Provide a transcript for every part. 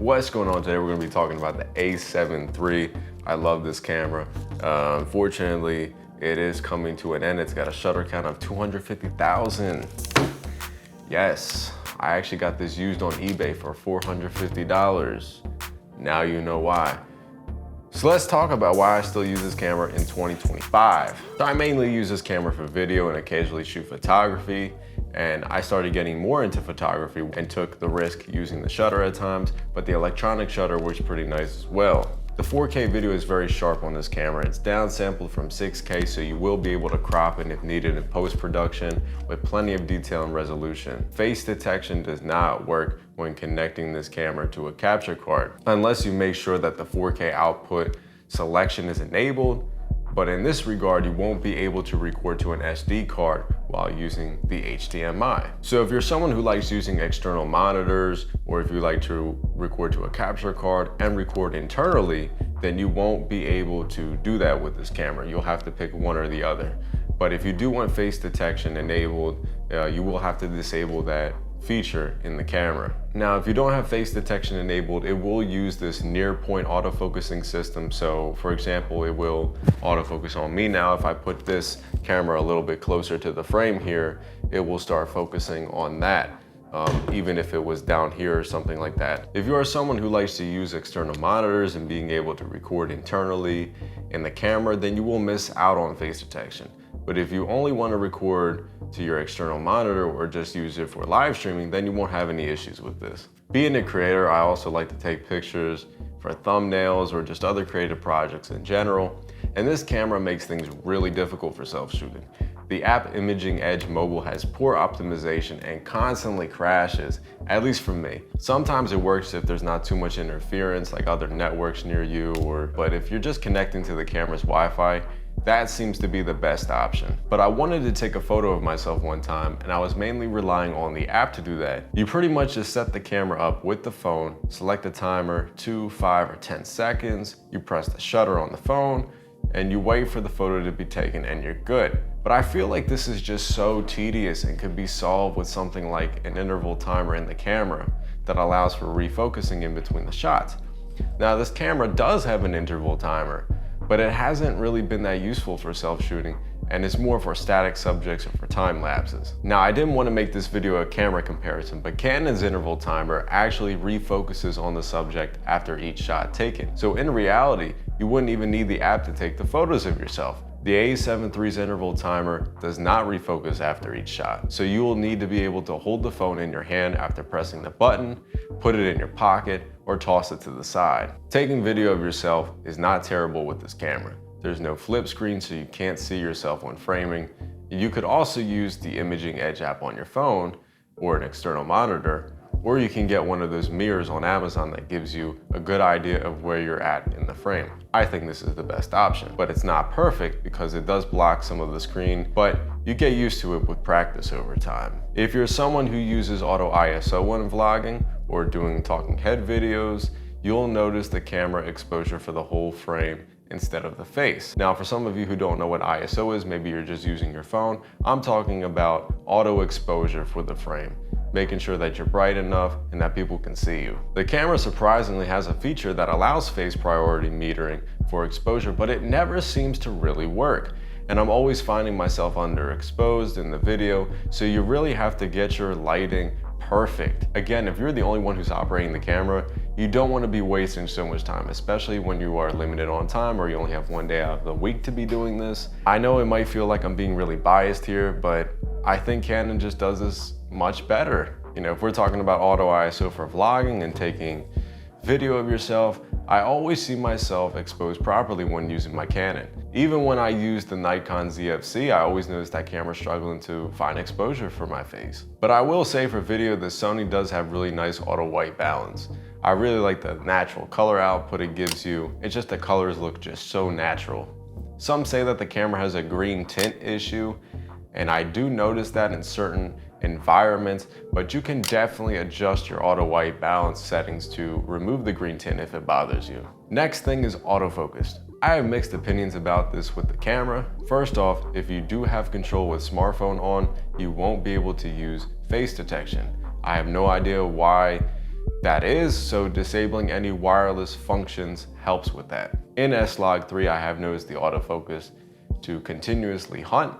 What's going on today? We're going to be talking about the a7 III. I love this camera. Unfortunately, it is coming to an end. It's got a shutter count of 250,000. Yes, I actually got this used on eBay for $450. Now you know why. So let's talk about why I still use this camera in 2025. So I mainly use this camera for video and occasionally shoot photography. And I started getting more into photography and took the risk using the shutter at times, but the electronic shutter works pretty nice as well. The 4K video is very sharp on this camera. It's downsampled from 6K, so you will be able to crop it if needed in post-production with plenty of detail and resolution. Face detection does not work when connecting this camera to a capture card, unless you make sure that the 4K output selection is enabled. But in this regard, you won't be able to record to an SD card while using the HDMI. So if you're someone who likes using external monitors, or if you like to record to a capture card and record internally, then you won't be able to do that with this camera. You'll have to pick one or the other. But if you do want face detection enabled, you will have to disable that feature in the camera. Now, if you don't have face detection enabled, it will use this near point autofocusing system. So for example, it will autofocus on me now. If I put this camera a little bit closer to the frame here, it will start focusing on that. Even if it was down here or something like that. If you are someone who likes to use external monitors and being able to record internally in the camera, then you will miss out on face detection. But if you only want to record to your external monitor or just use it for live streaming, then you won't have any issues with this. Being a creator, I also like to take pictures for thumbnails or just other creative projects in general. And this camera makes things really difficult for self-shooting. The app Imaging Edge Mobile has poor optimization and constantly crashes, at least for me. Sometimes it works if there's not too much interference, like other networks near you, but if you're just connecting to the camera's Wi-Fi, that seems to be the best option. But I wanted to take a photo of myself one time, and I was mainly relying on the app to do that. You pretty much just set the camera up with the phone, select a timer, 2, 5, or 10 seconds, you press the shutter on the phone, and you wait for the photo to be taken and you're good. But I feel like this is just so tedious and could be solved with something like an interval timer in the camera that allows for refocusing in between the shots. Now, this camera does have an interval timer, but it hasn't really been that useful for self-shooting, and it's more for static subjects or for time lapses. Now, I didn't want to make this video a camera comparison, but Canon's interval timer actually refocuses on the subject after each shot taken. So in reality, you wouldn't even need the app to take the photos of yourself. The a7 III's interval timer does not refocus after each shot. So you will need to be able to hold the phone in your hand after pressing the button, put it in your pocket, or toss it to the side. Taking video of yourself is not terrible with this camera. There's no flip screen, so you can't see yourself when framing. You could also use the Imaging Edge app on your phone or an external monitor, or you can get one of those mirrors on Amazon that gives you a good idea of where you're at in the frame. I think this is the best option, but it's not perfect because it does block some of the screen, but you get used to it with practice over time. If you're someone who uses auto ISO when vlogging or doing talking head videos, you'll notice the camera exposure for the whole frame instead of the face. Now, for some of you who don't know what ISO is, maybe you're just using your phone, I'm talking about auto exposure for the frame, making sure that you're bright enough and that people can see you. The camera surprisingly has a feature that allows face priority metering for exposure, but it never seems to really work. And I'm always finding myself underexposed in the video, so you really have to get your lighting perfect. Again, if you're the only one who's operating the camera, you don't want to be wasting so much time, especially when you are limited on time or you only have one day out of the week to be doing this. I know it might feel like I'm being really biased here, but I think Canon just does this much better. You know, if we're talking about auto ISO for vlogging and taking video of yourself, I always see myself exposed properly when using my Canon. Even when I use the Nikon ZFC, I always notice that camera struggling to find exposure for my face. But I will say for video, the Sony does have really nice auto white balance. I really like the natural color output it gives you. It's just the colors look just so natural. Some say that the camera has a green tint issue, and I do notice that in certain environments, but you can definitely adjust your auto white balance settings to remove the green tint if it bothers you. Next thing is autofocus. I have mixed opinions about this with the camera. First off, if you do have control with smartphone on, you won't be able to use face detection. I have no idea why that is, so disabling any wireless functions helps with that. In S-Log3, I have noticed the autofocus to continuously hunt.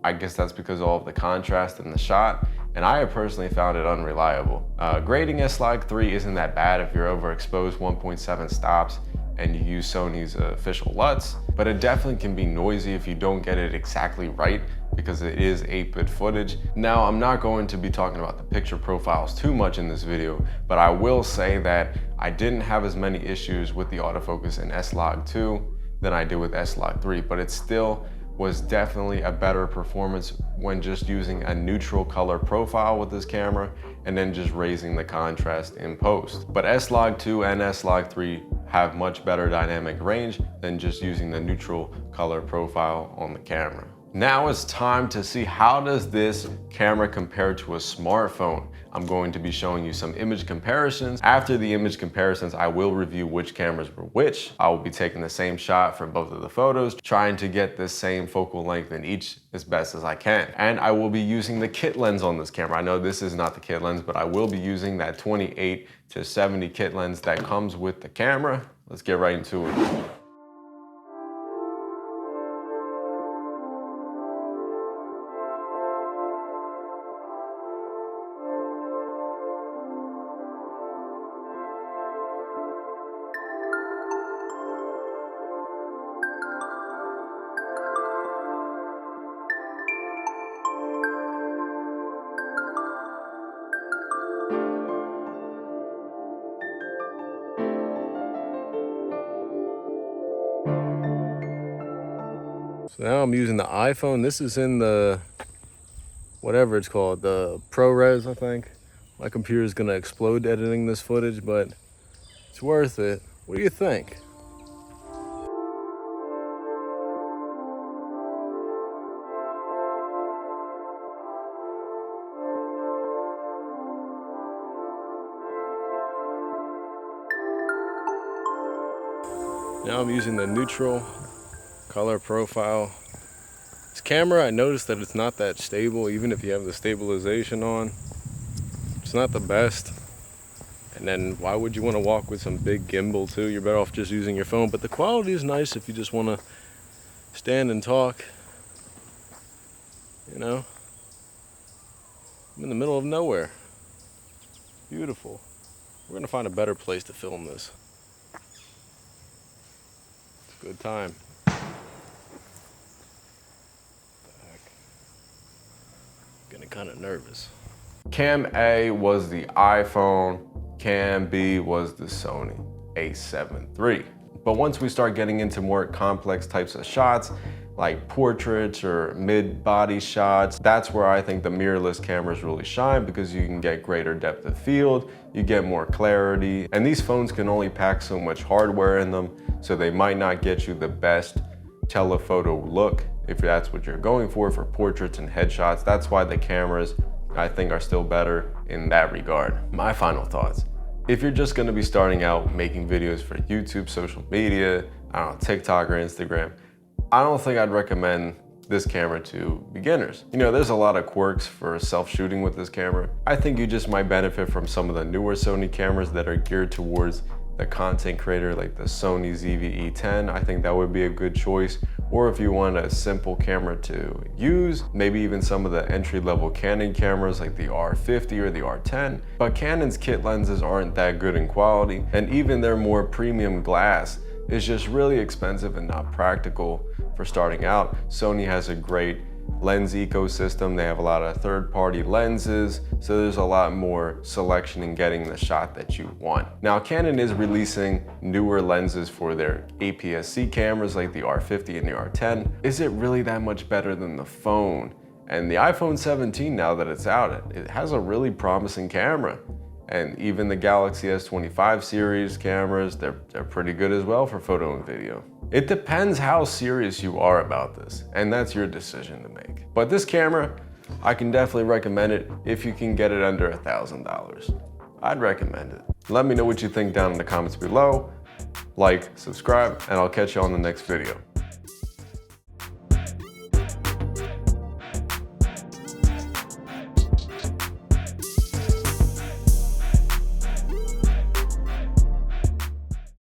I guess that's because of all of the contrast in the shot, and I have personally found it unreliable. Grading S-Log3 isn't that bad if you're overexposed 1.7 stops and you use Sony's official LUTs, but it definitely can be noisy if you don't get it exactly right, because it is 8-bit footage. Now, I'm not going to be talking about the picture profiles too much in this video, but I will say that I didn't have as many issues with the autofocus in S-Log2 than I did with S-Log3, but it still was definitely a better performance when just using a neutral color profile with this camera and then just raising the contrast in post. But S-Log2 and S-Log3 have much better dynamic range than just using the neutral color profile on the camera. Now it's time to see, how does this camera compare to a smartphone? I'm going to be showing you some image comparisons. After the image comparisons, I will review which cameras were which. I will be taking the same shot for both of the photos, trying to get the same focal length in each as best as I can. And I will be using the kit lens on this camera. I know this is not the kit lens, but I will be using that 28 to 70 kit lens that comes with the camera. Let's get right into it. So now I'm using the iPhone. This is in the, whatever it's called, the ProRes, I think. My computer is gonna explode editing this footage, but it's worth it. What do you think? Now I'm using the neutral color profile. This camera, I noticed that it's not that stable, even if you have the stabilization on. It's not the best. And then why would you want to walk with some big gimbal too? You're better off just using your phone. But the quality is nice if you just want to stand and talk. You know? I'm in the middle of nowhere. Beautiful. We're gonna find a better place to film this. It's a good time. Getting kind of nervous. Cam A was the iPhone, Cam B was the Sony a7III. But once we start getting into more complex types of shots, like portraits or mid-body shots, that's where I think the mirrorless cameras really shine, because you can get greater depth of field, you get more clarity, and these phones can only pack so much hardware in them, so they might not get you the best telephoto look if that's what you're going for portraits and headshots. That's why the cameras, I think, are still better in that regard. My final thoughts. If you're just gonna be starting out making videos for YouTube, social media, I don't know, TikTok or Instagram, I don't think I'd recommend this camera to beginners. You know, there's a lot of quirks for self-shooting with this camera. I think you just might benefit from some of the newer Sony cameras that are geared towards the content creator, like the Sony ZV-E10. I think that would be a good choice. Or if you want a simple camera to use, maybe even some of the entry-level Canon cameras like the R50 or the R10. But Canon's kit lenses aren't that good in quality, and even their more premium glass is just really expensive and not practical for starting out. Sony has a great lens ecosystem. They have a lot of third-party lenses, so there's a lot more selection in getting the shot that you want. Now, Canon is releasing newer lenses for their APS-C cameras like the R50 and the R10. Is it really that much better than the phone? And the iPhone 17, now that it's out, it has a really promising camera. And even the Galaxy S25 series cameras, they're pretty good as well for photo and video. It depends how serious you are about this, and that's your decision to make. But this camera, I can definitely recommend it if you can get it under $1,000. I'd recommend it. Let me know what you think down in the comments below. Like, subscribe, and I'll catch you on the next video.